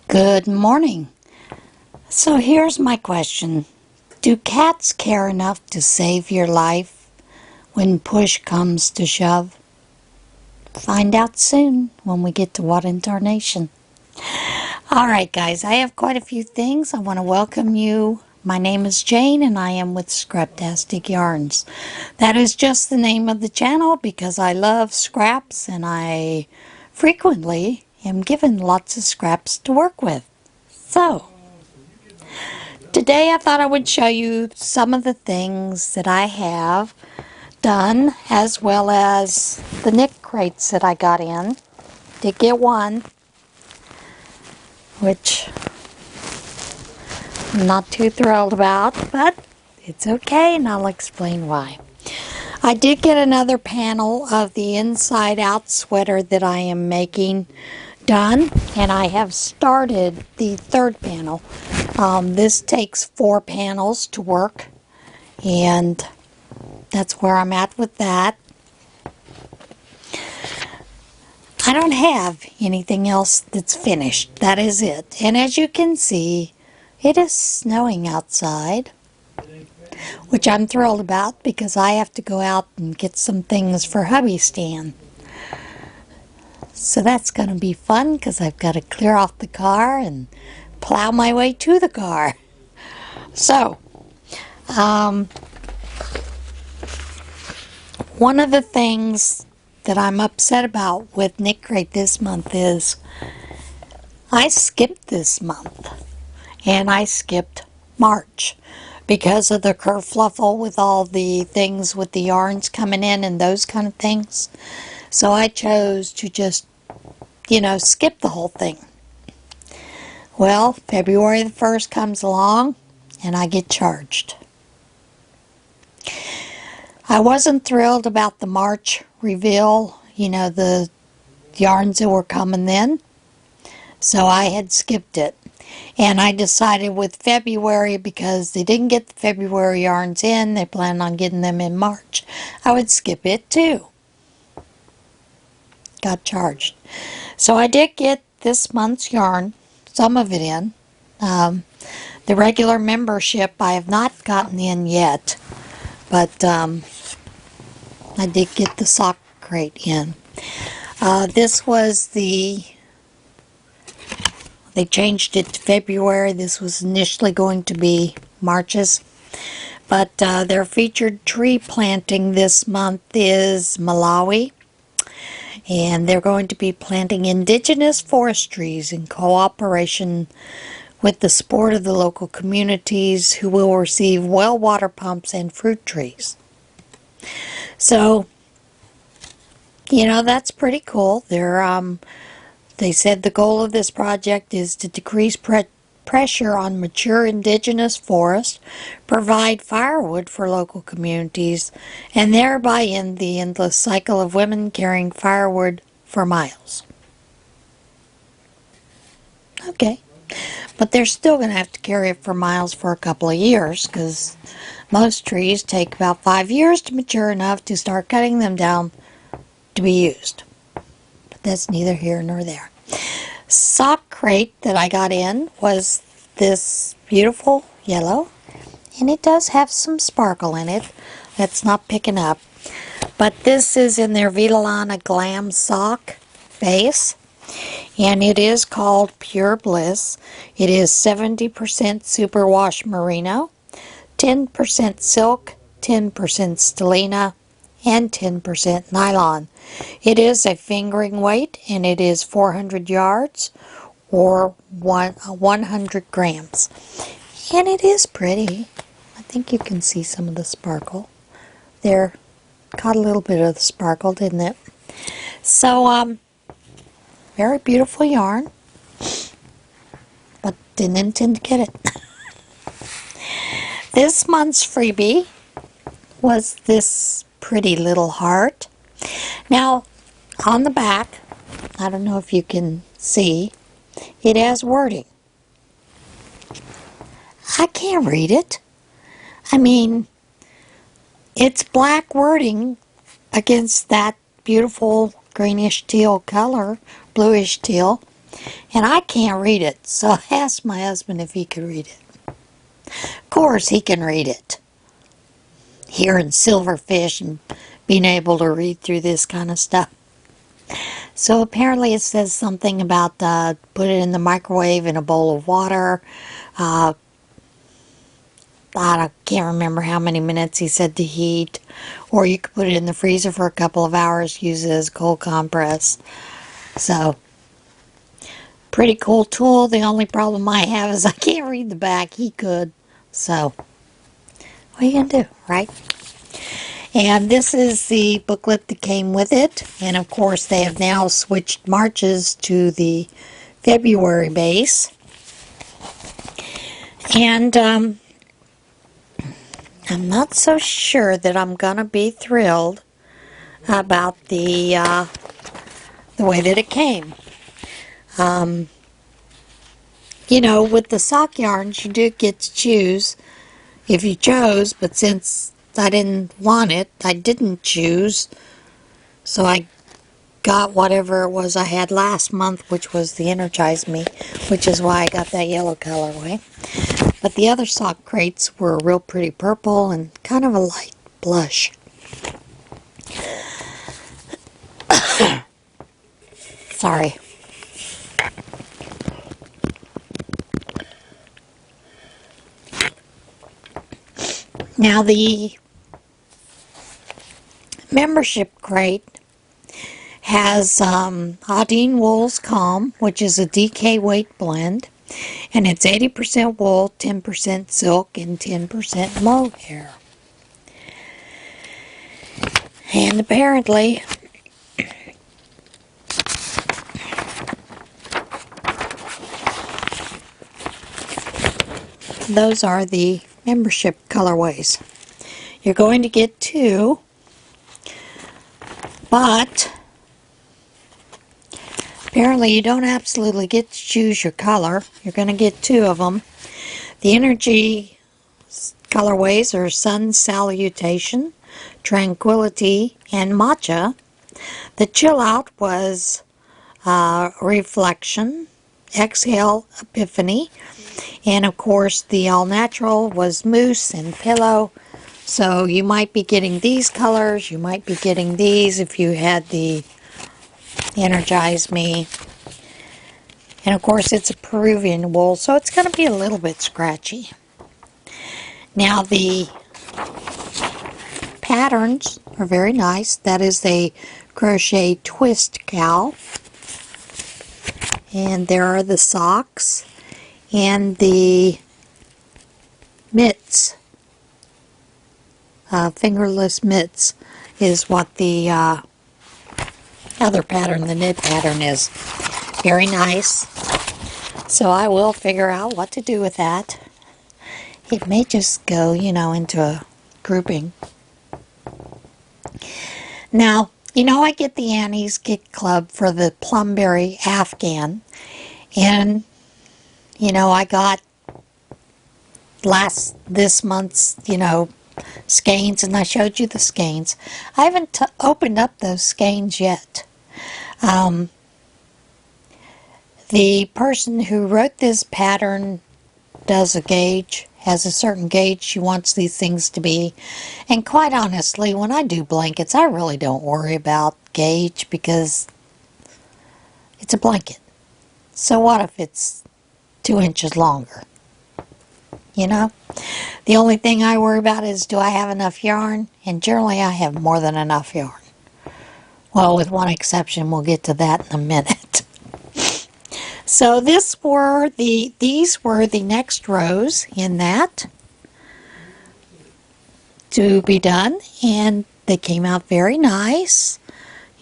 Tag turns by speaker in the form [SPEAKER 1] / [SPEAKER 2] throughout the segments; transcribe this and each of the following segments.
[SPEAKER 1] Good morning. So here's my question. Do cats care enough to save your life when push comes to shove? Find out soon when we get to What in Tarnation. Alright guys, I have quite a few things. I want to welcome you. My name is Jane and I am with Scraptastic Yarns. That is just the name of the channel because I love scraps and I frequently am given lots of scraps to work with. So, today I thought I would show you some of the things that I have done, as well as the knit crates that I got in. Did get one, which I'm not too thrilled about, but it's okay and I'll explain why. I did get another panel of the inside out sweater that I am making done, and I have started the third panel. This takes 4 panels to work, and that's where I'm at with that. I don't have anything else that's finished. That is it. And as you can see, it is snowing outside, which I'm thrilled about because I have to go out and get some things for hubby Stan. So that's going to be fun because I've got to clear off the car and plow my way to the car. So, one of the things that I'm upset about with Knit Crate this month is I skipped this month, and I skipped March because of the kerfluffle with all the things with the yarns coming in and those kind of things. So I chose to just, skip the whole thing. Well, February the 1st comes along and I get charged. I wasn't thrilled about the March reveal, the yarns that were coming then. So I had skipped it. And I decided with February, because they didn't get the February yarns in, they planned on getting them in March, I would skip it too. Got charged. So I did get this month's yarn, some of it in. The regular membership I have not gotten in yet, but I did get the sock crate in. This was they changed it to February. This was initially going to be March's, but their featured tree planting this month is Malawi. And they're going to be planting indigenous forest trees in cooperation with the support of the local communities, who will receive well water pumps and fruit trees. So, that's pretty cool. They said the goal of this project is to decrease pressure on mature indigenous forests, provide firewood for local communities, and thereby end the endless cycle of women carrying firewood for miles. Okay, but they're still going to have to carry it for miles for a couple of years, because most trees take about 5 years to mature enough to start cutting them down to be used. But that's neither here nor there. Sock crate that I got in was this beautiful yellow, and it does have some sparkle in it that's not picking up, but this is in their Vitalana Glam sock base, and it is called Pure Bliss. It is 70% superwash merino, 10% silk, 10% stellina, and 10% nylon. It is a fingering weight, and it is 400 yards or 100 grams. And it is pretty. I think you can see some of the sparkle. There, caught a little bit of the sparkle, didn't it? So, very beautiful yarn, but didn't intend to get it. This month's freebie was this pretty little heart. Now, on the back, I don't know if you can see, it has wording. I can't read it. I mean, it's black wording against that beautiful greenish teal color, bluish teal. And I can't read it, so I asked my husband if he could read it. Of course he can read it. Hearing silverfish and being able to read through this kind of stuff. So apparently it says something about put it in the microwave in a bowl of water. I can't remember how many minutes he said to heat. Or you could put it in the freezer for a couple of hours, use it as a cold compress. So, pretty cool tool. The only problem I have is I can't read the back. He could. So, what are you going to do, right? And this is the booklet that came with it. And of course, they have now switched marches to the February base. And I'm not so sure that I'm going to be thrilled about the way that it came. You know, with the sock yarns, you do get to choose if you chose, but since I didn't want it, I didn't choose. So I got whatever it was I had last month, which was the Energize Me, which is why I got that yellow colorway. But the other sock crates were a real pretty purple and kind of a light blush. Sorry. Now the membership crate has Audine Wool's Calm, which is a DK weight blend, and it's 80% wool, 10% silk, and 10% mohair. And apparently, those are the membership colorways. You're going to get 2, but apparently you don't absolutely get to choose your color. You're going to get 2 of them. The energy colorways are Sun Salutation, Tranquility, and Matcha. The Chill Out was Reflection, Exhale, Epiphany, and of course the All Natural was Mousse and Pillow. So you might be getting these colors, you might be getting these if you had the Energize Me. And of course it's a Peruvian wool, so it's going to be a little bit scratchy. Now the patterns are very nice. That is a crochet twist cowl. And there are the socks and the mitts. Fingerless mitts is what the other pattern, the knit pattern, is. Very nice. So I will figure out what to do with that. It may just go, you know, into a grouping. Now, you know, I get the Annie's Kit Club for the Plumberry Afghan. And, you know, I got this month's, you know, skeins, and I showed you the skeins. I haven't opened up those skeins yet. The person who wrote this pattern does a gauge, has a certain gauge she wants these things to be. And quite honestly, when I do blankets, I really don't worry about gauge because it's a blanket. So what if it's 2 inches longer? You know? The only thing I worry about is, do I have enough yarn? And generally I have more than enough yarn. Well, with one exception, we'll get to that in a minute. So these were the next rows in that to be done, and they came out very nice.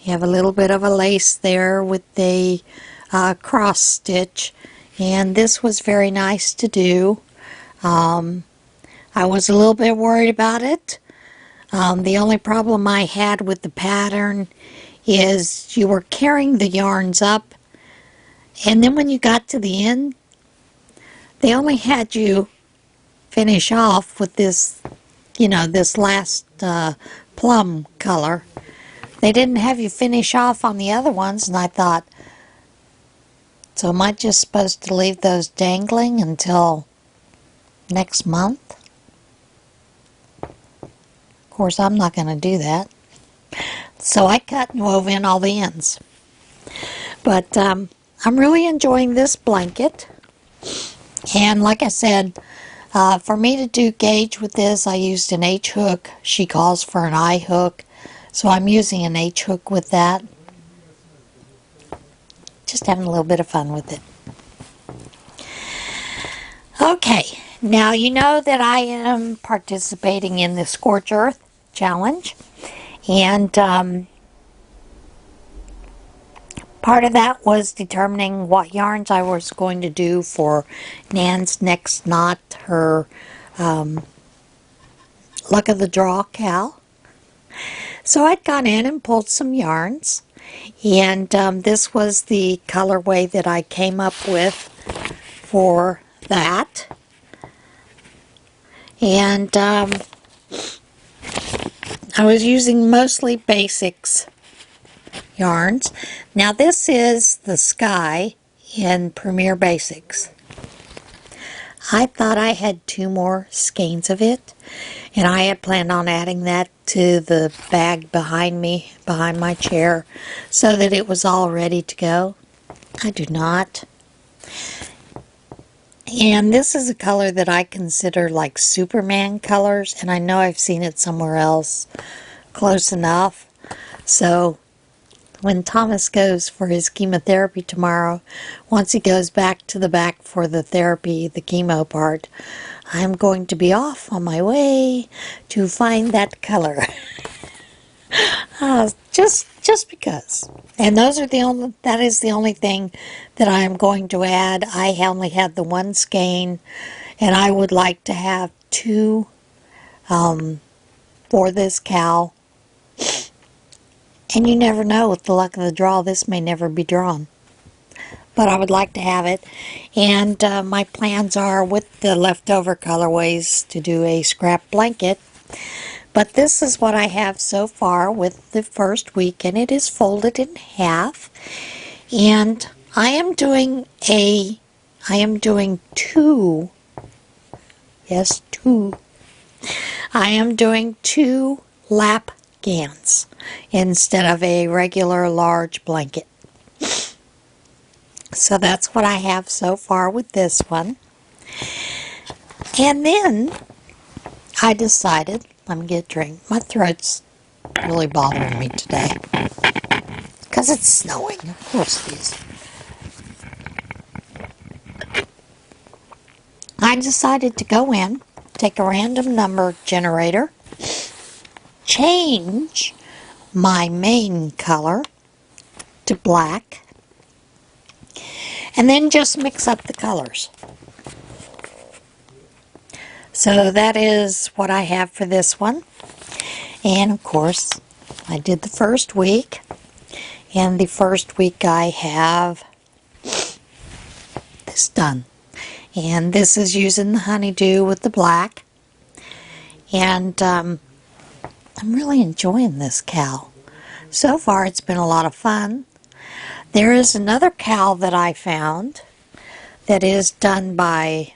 [SPEAKER 1] You have a little bit of a lace there with the cross stitch, and this was very nice to do. I was a little bit worried about it. The only problem I had with the pattern is you were carrying the yarns up, and then when you got to the end, they only had you finish off with this, you know, this last plum color. They didn't have you finish off on the other ones, and I thought, So am I just supposed to leave those dangling until next month? Of course, I'm not going to do that. So I cut and wove in all the ends. But I'm really enjoying this blanket. And like I said, for me to do gauge with this, I used an H hook. She calls for an I hook. So I'm using an H hook with that. Just having a little bit of fun with it. Okay, now you know that I am participating in the Scorch Earth Challenge. And part of that was determining what yarns I was going to do for Nan's next knot, her luck of the draw cowl. So I'd gone in and pulled some yarns, and this was the colorway that I came up with for that. And I was using mostly basics yarns. Now this is the Sky in Premier Basics. I thought I had 2 more skeins of it, and I had planned on adding that to the bag behind me, behind my chair, so that it was all ready to go. I do not. And this is a color that I consider like Superman colors, and I know I've seen it somewhere else close enough. So when Thomas goes for his chemotherapy tomorrow, once he goes back to the back for the therapy, the chemo part, I'm going to be off on my way to find that color. Just because. And those are that is the only thing that I'm going to add. I only had the 1 skein, and I would like to have 2 for this cowl. And you never know, with the luck of the draw, this may never be drawn. But I would like to have it. And my plans are, with the leftover colorways, to do a scrap blanket. But this is what I have so far with the first week, and it is folded in half. And I am doing 2, yes, 2. I am doing 2 lap gants instead of a regular large blanket. So that's what I have so far with this one. And then I decided, let me get a drink. My throat's really bothering me today because it's snowing. Of course it is. I decided to go in, take a random number generator, change my main color to black, and then just mix up the colors. So that is what I have for this one. And of course, I did the first week. And the first week I have this done. And this is using the honeydew with the black. And I'm really enjoying this cowl. So far it's been a lot of fun. There is another cowl that I found that is done by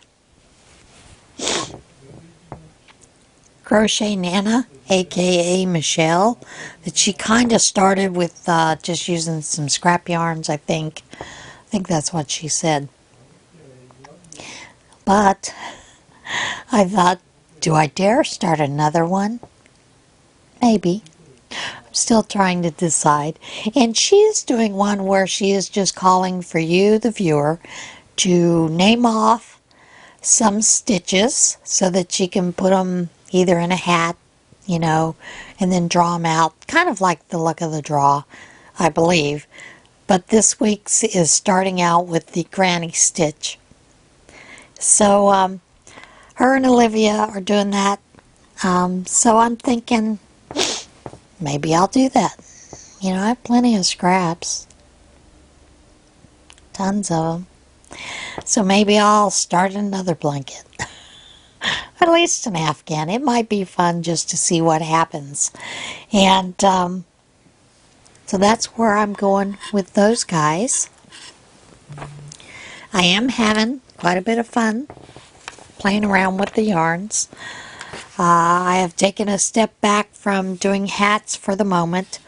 [SPEAKER 1] Crochet Nana, aka Michelle, that she kind of started with just using some scrap yarns, I think. I think that's what she said. But I thought, do I dare start another one? Maybe. I'm still trying to decide. And she is doing one where she is just calling for you, the viewer, to name off some stitches so that she can put them either in a hat, you know, and then draw them out, kind of like the luck of the draw, I believe. But this week's is starting out with the granny stitch. So her and Olivia are doing that. So I'm thinking maybe I'll do that. You know, I have plenty of scraps. Tons of them. So maybe I'll start another blanket. At least an Afghan. It might be fun just to see what happens. And so that's where I'm going with those guys. I am having quite a bit of fun playing around with the yarns. I have taken a step back from doing hats for the moment.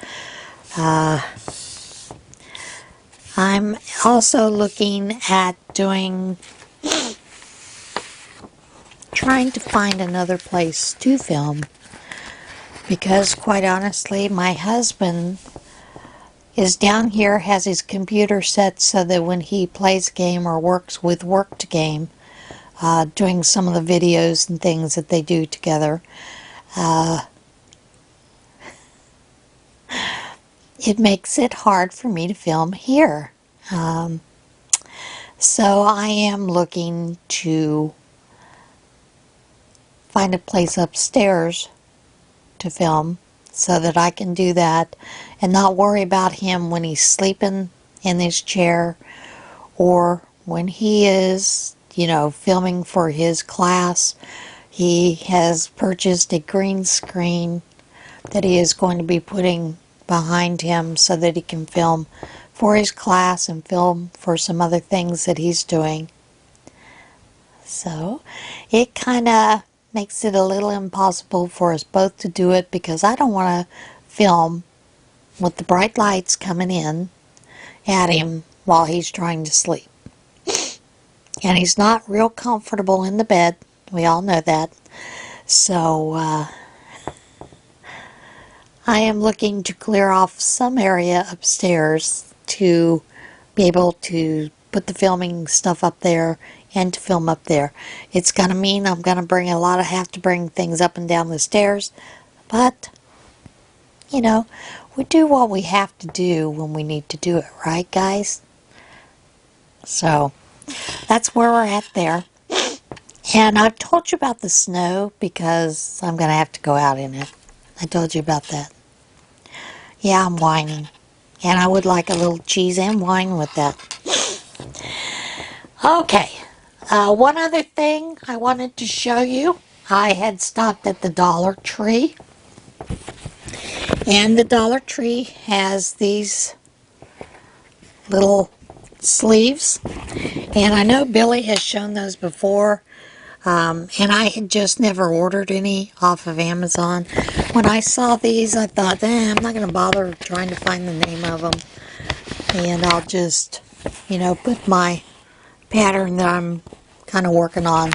[SPEAKER 1] I'm also looking at trying to find another place to film, because quite honestly, my husband is down here, has his computer set so that when he plays a game or works with Worked Game, doing some of the videos and things that they do together, it makes it hard for me to film here. So I am looking to find a place upstairs to film so that I can do that and not worry about him when he's sleeping in his chair, or when he is, filming for his class. He has purchased a green screen that he is going to be putting behind him so that he can film for his class and film for some other things that he's doing. So it kind of makes it a little impossible for us both to do it, because I don't want to film with the bright lights coming in at him while he's trying to sleep. And he's not real comfortable in the bed. We all know that. So I am looking to clear off some area upstairs to be able to put the filming stuff up there and to film up there. It's going to mean I'm going to have to bring things up and down the stairs, but we do what we have to do when we need to do it, right, guys? So that's where we're at there. And I've told you about the snow because I'm going to have to go out in it. I told you about that. Yeah, I'm whining. And I would like a little cheese and wine with that. Okay. One other thing I wanted to show you. I had stopped at the Dollar Tree. And the Dollar Tree has these little sleeves. And I know Billy has shown those before. And I had just never ordered any off of Amazon. When I saw these, I thought, I'm not going to bother trying to find the name of them. And I'll just, put my pattern that I'm kind of working on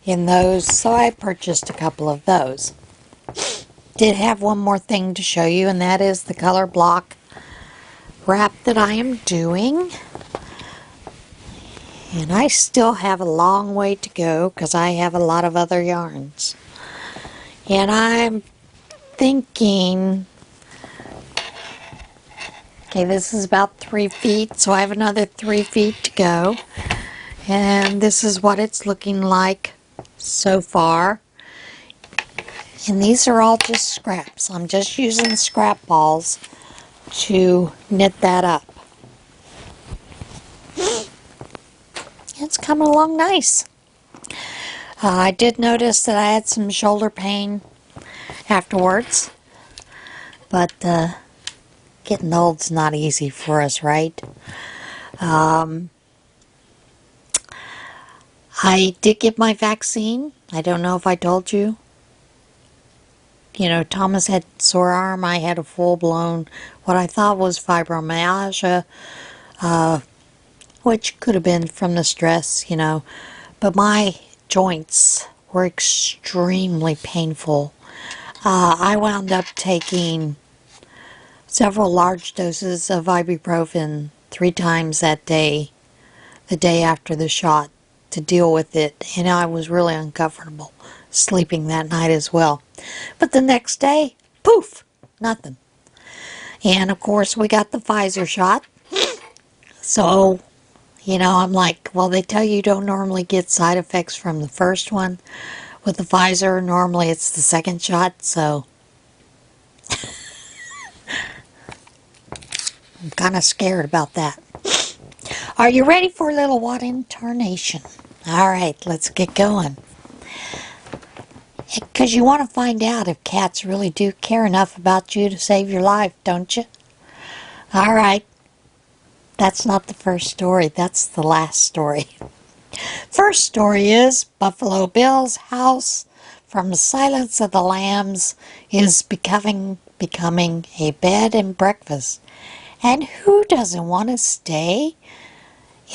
[SPEAKER 1] in those. So I purchased a couple of those. Did have one more thing to show you, and that is the color block wrap that I am doing. And I still have a long way to go because I have a lot of other yarns. And I'm thinking, okay, this is about 3 feet, so I have another 3 feet to go. And this is what it's looking like so far. And these are all just scraps. I'm just using scrap balls to knit that up. It's coming along nice. I did notice that I had some shoulder pain afterwards, but getting old's not easy for us, right? I did get my vaccine. I don't know if I told you. Thomas had sore arm. I had a full-blown, what I thought was fibromyalgia, which could have been from the stress, but my joints were extremely painful. I wound up taking several large doses of ibuprofen 3 times that day, the day after the shot, to deal with it, and I was really uncomfortable sleeping that night as well. But the next day, poof, nothing. And of course we got the Pfizer shot, so I'm like, well, they tell you don't normally get side effects from the first one. With the Pfizer, normally it's the second shot, so I'm kind of scared about that. Are you ready for a little what intonation? All right, let's get going. Because you want to find out if cats really do care enough about you to save your life, don't you? All right, That's not the first story, that's the last story. First story is Buffalo Bill's house from Silence of the Lambs is becoming a bed and breakfast. And who doesn't want to stay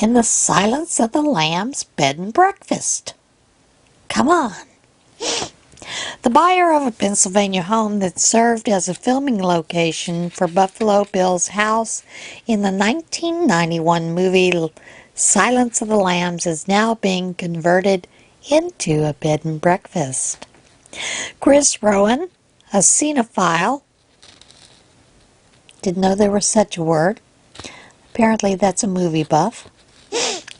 [SPEAKER 1] in the Silence of the Lambs bed and breakfast? Come on. The buyer of a Pennsylvania home that served as a filming location for Buffalo Bill's house in the 1991 movie Silence of the Lambs is now being converted into a bed and breakfast. Chris Rowan, a cinephile, didn't know there was such a word. Apparently that's a movie buff,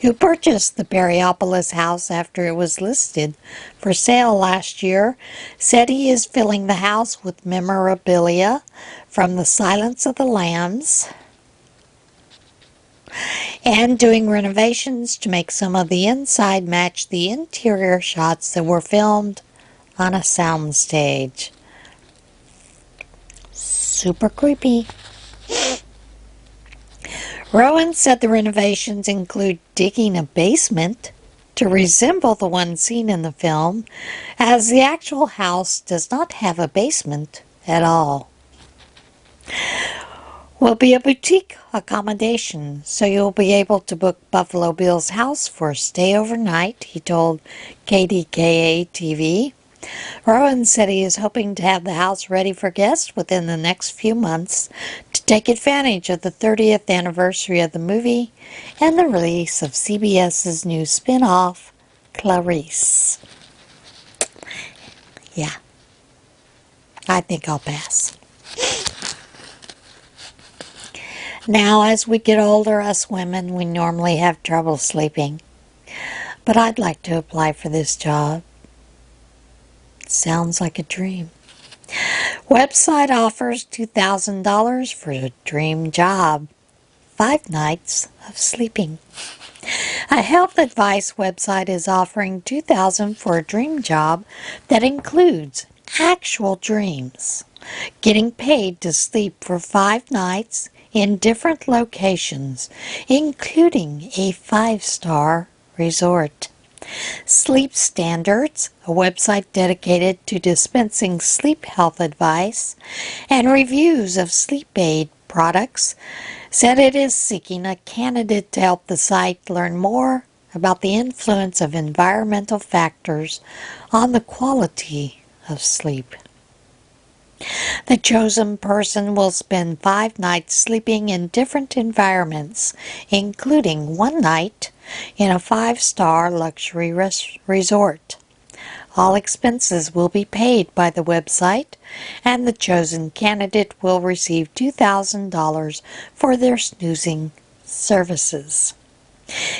[SPEAKER 1] who purchased the Perryopolis house after it was listed for sale last year, said he is filling the house with memorabilia from the Silence of the Lambs and doing renovations to make some of the inside match the interior shots that were filmed on a soundstage. Super creepy. Rowan said the renovations include digging a basement to resemble the one seen in the film, as the actual house does not have a basement at all. Will be a boutique accommodation, so you'll be able to book Buffalo Bill's house for a stay overnight, he told KDKA-TV. Rowan said he is hoping to have the house ready for guests within the next few months to take advantage of the 30th anniversary of the movie and the release of CBS's new spin-off, Clarice. Yeah, I think I'll pass. Now, as we get older, us women, we normally have trouble sleeping. But I'd like to apply for this job. Sounds like a dream. Website offers $2,000 for a dream job. 5 nights of sleeping. A health advice website is offering $2,000 for a dream job that includes actual dreams. Getting paid to sleep for 5 nights in different locations, including a 5-star resort. Sleep Standards, a website dedicated to dispensing sleep health advice and reviews of sleep aid products, said it is seeking a candidate to help the site learn more about the influence of environmental factors on the quality of sleep. The chosen person will spend 5 nights sleeping in different environments, including 1 night in a 5-star luxury resort. All expenses will be paid by the website, and the chosen candidate will receive $2,000 for their snoozing services.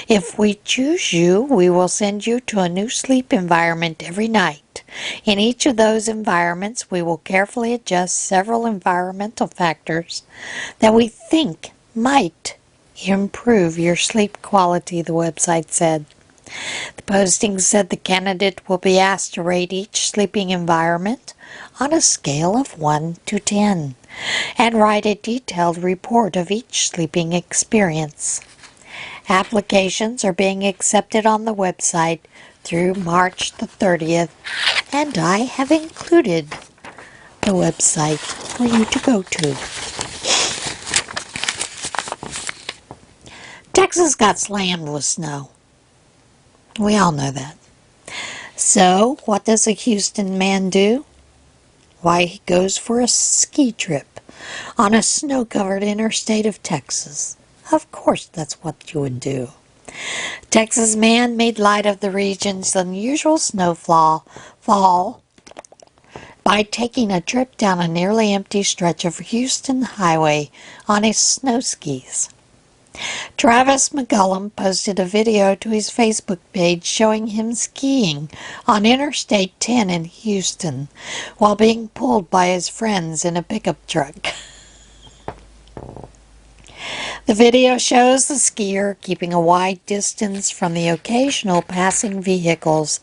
[SPEAKER 1] If we choose you, we will send you to a new sleep environment every night. In each of those environments, we will carefully adjust several environmental factors that we think might improve your sleep quality, the website said. The posting said the candidate will be asked to rate each sleeping environment on a scale of 1 to 10 and write a detailed report of each sleeping experience. Applications are being accepted on the website through March the 30th, and I have included the website for you to go to. Texas got slammed with snow. We all know that. So, what does a Houston man do? Why, he goes for a ski trip on a snow-covered interstate of Texas. Of course that's what you would do. Texas man made light of the region's unusual snowfall by taking a trip down a nearly empty stretch of Houston highway on his snow skis. Travis McGullum posted a video to his Facebook page showing him skiing on Interstate 10 in Houston while being pulled by his friends in a pickup truck. The video shows the skier keeping a wide distance from the occasional passing vehicles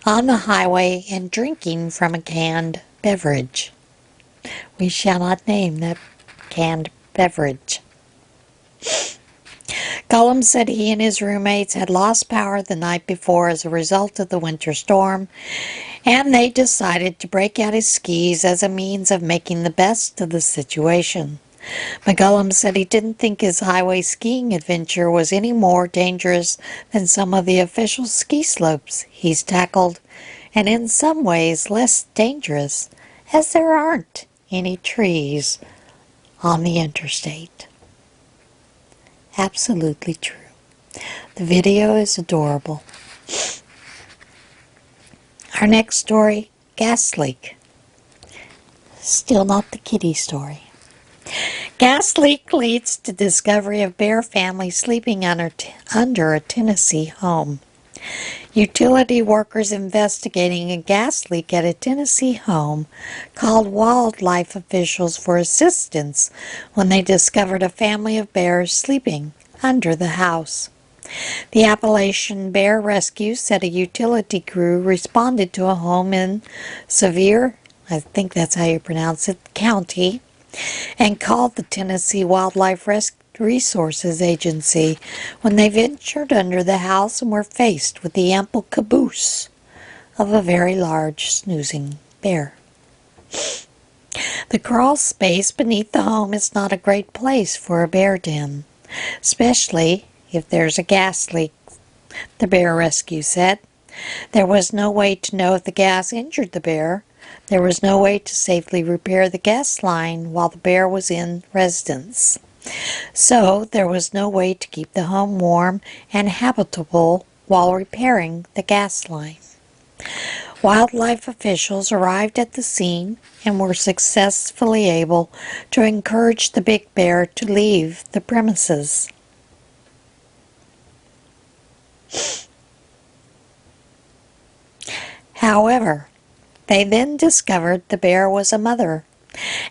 [SPEAKER 1] on the highway and drinking from a canned beverage. We shall not name that canned beverage. Cullum said he and his roommates had lost power the night before as a result of the winter storm, and they decided to break out his skis as a means of making the best of the situation. McCullum said he didn't think his highway skiing adventure was any more dangerous than some of the official ski slopes he's tackled, and in some ways less dangerous, as there aren't any trees on the interstate. Absolutely true. The video is adorable. Our next story, gas leak. Still not the kitty story. Gas leak leads to discovery of bear family sleeping under a Tennessee home. Utility workers investigating a gas leak at a Tennessee home called wildlife officials for assistance when they discovered a family of bears sleeping under the house. The Appalachian Bear Rescue said a utility crew responded to a home in Sevier, I think that's how you pronounce it, County, and called the Tennessee Wildlife Resources Agency when they ventured under the house and were faced with the ample caboose of a very large snoozing bear. The crawl space beneath the home is not a great place for a bear den, especially if there's a gas leak, the Bear Rescue said. There was no way to know if the gas injured the bear. There was no way to safely repair the gas line while the bear was in residence. So there was no way to keep the home warm and habitable while repairing the gas line. Wildlife officials arrived at the scene and were successfully able to encourage the big bear to leave the premises. However, they then discovered the bear was a mother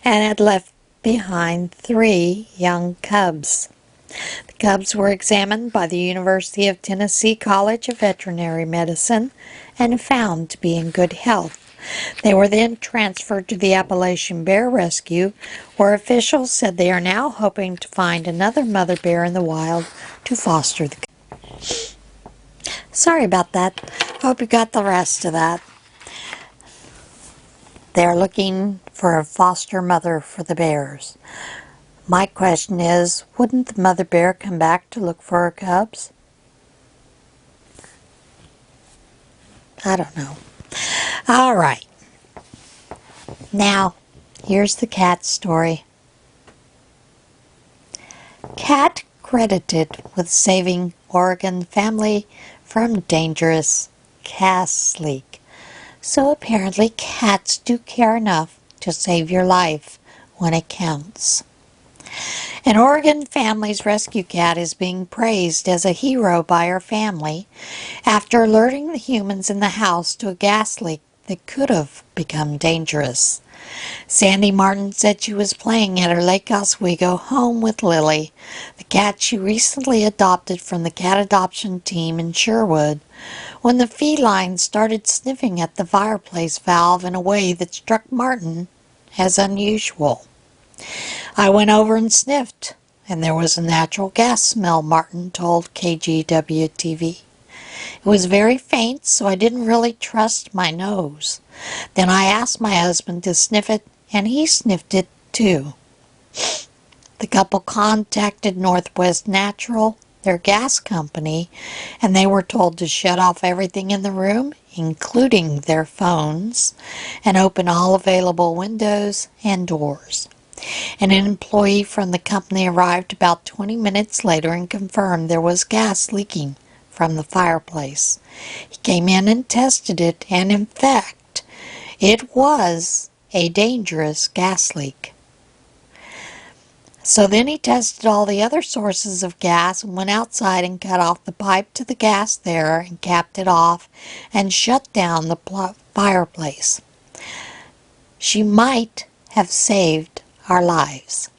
[SPEAKER 1] and had left behind 3 young cubs. The cubs were examined by the University of Tennessee College of Veterinary Medicine and found to be in good health. They were then transferred to the Appalachian Bear Rescue, where officials said they are now hoping to find another mother bear in the wild to foster the cubs. Sorry about that. Hope you got the rest of that. They're looking for a foster mother for the bears. My question is, wouldn't the mother bear come back to look for her cubs? I don't know. All right. Now, here's the cat story. Cat credited with saving Oregon family from dangerous gas leak. So apparently cats do care enough to save your life when it counts. An Oregon family's rescue cat is being praised as a hero by her family after alerting the humans in the house to a gas leak that could have become dangerous. Sandy Martin said she was playing at her Lake Oswego home with Lily, the cat she recently adopted from the cat adoption team in Sherwood, when the feline started sniffing at the fireplace valve in a way that struck Martin as unusual. I went over and sniffed, and there was a natural gas smell, Martin told KGW-TV. It was very faint, so I didn't really trust my nose. Then I asked my husband to sniff it, and he sniffed it too. The couple contacted Northwest Natural, their gas company, and they were told to shut off everything in the room, including their phones, and open all available windows and doors. An employee from the company arrived about 20 minutes later and confirmed there was gas leaking from the fireplace. He came in and tested it, and in fact, it was a dangerous gas leak. So then he tested all the other sources of gas and went outside and cut off the pipe to the gas there and capped it off and shut down the fireplace. She might have saved our lives.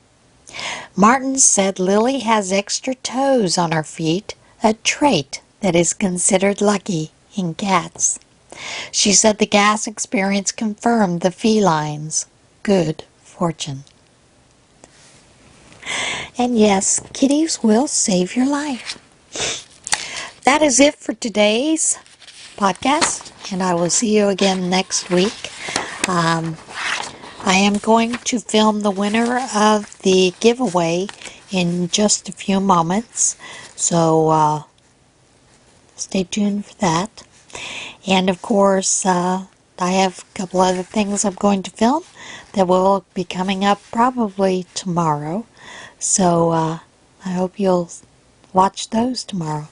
[SPEAKER 1] Martin said Lily has extra toes on her feet, a trait that is considered lucky in cats. She said the gas experience confirmed the feline's good fortune. And yes, kitties will save your life. That is it for today's podcast, and I will see you again next week. I am going to film the winner of the giveaway in just a few moments, so stay tuned for that. And of course, I have a couple other things I'm going to film that will be coming up probably tomorrow, so I hope you'll watch those tomorrow.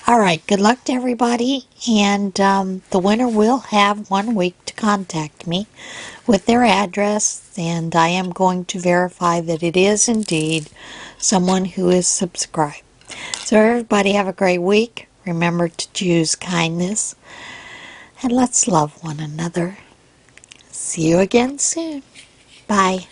[SPEAKER 1] Alright, good luck to everybody, and the winner will have 1 week to contact me with their address, and I am going to verify that it is indeed someone who is subscribed. So everybody have a great week. Remember to choose kindness, and let's love one another. See you again soon. Bye.